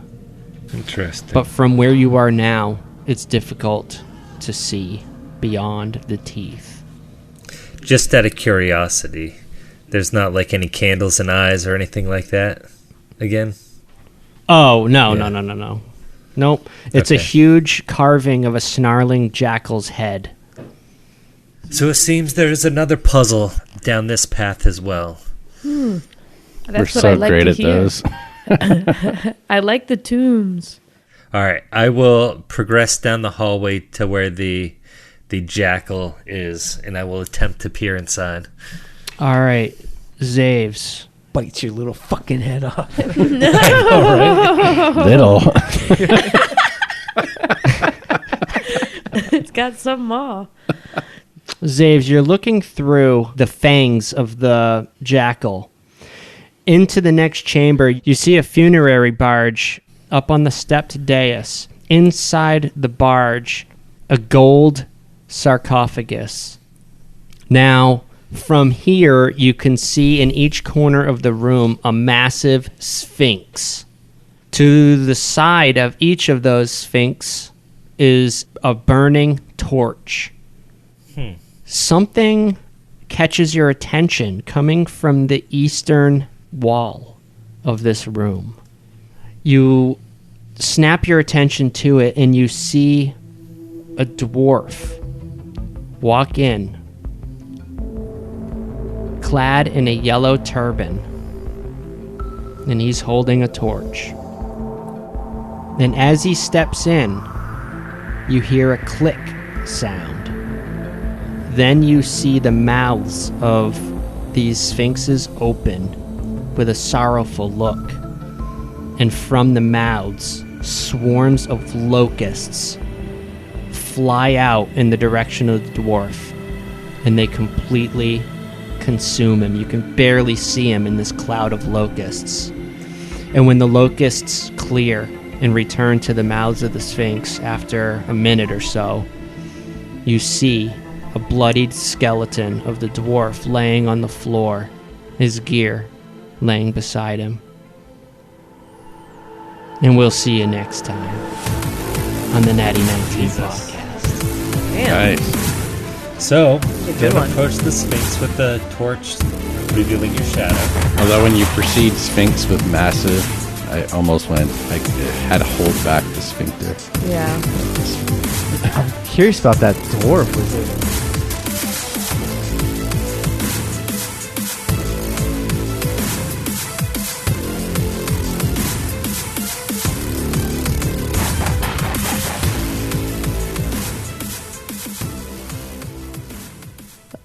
Interesting. But from where you are now, it's difficult to see beyond the teeth. Just out of curiosity, there's not like any candles and eyes or anything like that again? Oh, no, Yeah. no. Nope. It's a Okay. huge carving of a snarling jackal's head. So it seems there's another puzzle down this path as well. We're That's what so I like great to at hear. those. I like the tombs. All right, I will progress down the hallway to where the jackal is, and I will attempt to peer inside. All right, Zaves. Bites your little fucking head off. Little. It's got some maw. Zaves, you're looking through the fangs of the jackal. Into the next chamber, you see a funerary barge up on the stepped dais. Inside the barge, a gold sarcophagus. Now, from here, you can see in each corner of the room a massive sphinx. To the side of each of those sphinx is a burning torch. Something catches your attention coming from the eastern wall of this room. You snap your attention to it and you see a dwarf walk in, clad in a yellow turban, and he's holding a torch. And as he steps in, you hear a click sound. Then you see the mouths of these sphinxes open with a sorrowful look. And from the mouths, swarms of locusts fly out in the direction of the dwarf, and they completely consume him. You can barely see him in this cloud of locusts. And when the locusts clear and return to the mouths of the Sphinx after a minute or so, you see a bloodied skeleton of the dwarf laying on the floor, his gear laying beside him. And we'll see you next time on the Natty 19 podcast. Damn. Nice. So, good then one. approach the Sphinx with the torch, revealing your shadow. Although when you proceed Sphinx with massive, I almost went, I had to hold back the sphincter. Yeah. I'm curious about that dwarf. Was it?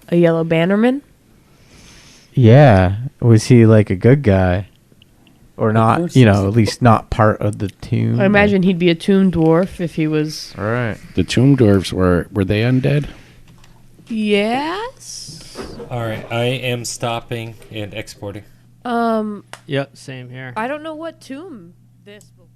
A yellow bannerman? Yeah. Was he like a good guy? Or not, course you he's- know, at least not part of the tomb? I imagine he'd be a tomb dwarf if he was. All right. The tomb dwarves were they undead? Yes. Alright, I am stopping and exporting. Yep, same here. I don't know what tomb this will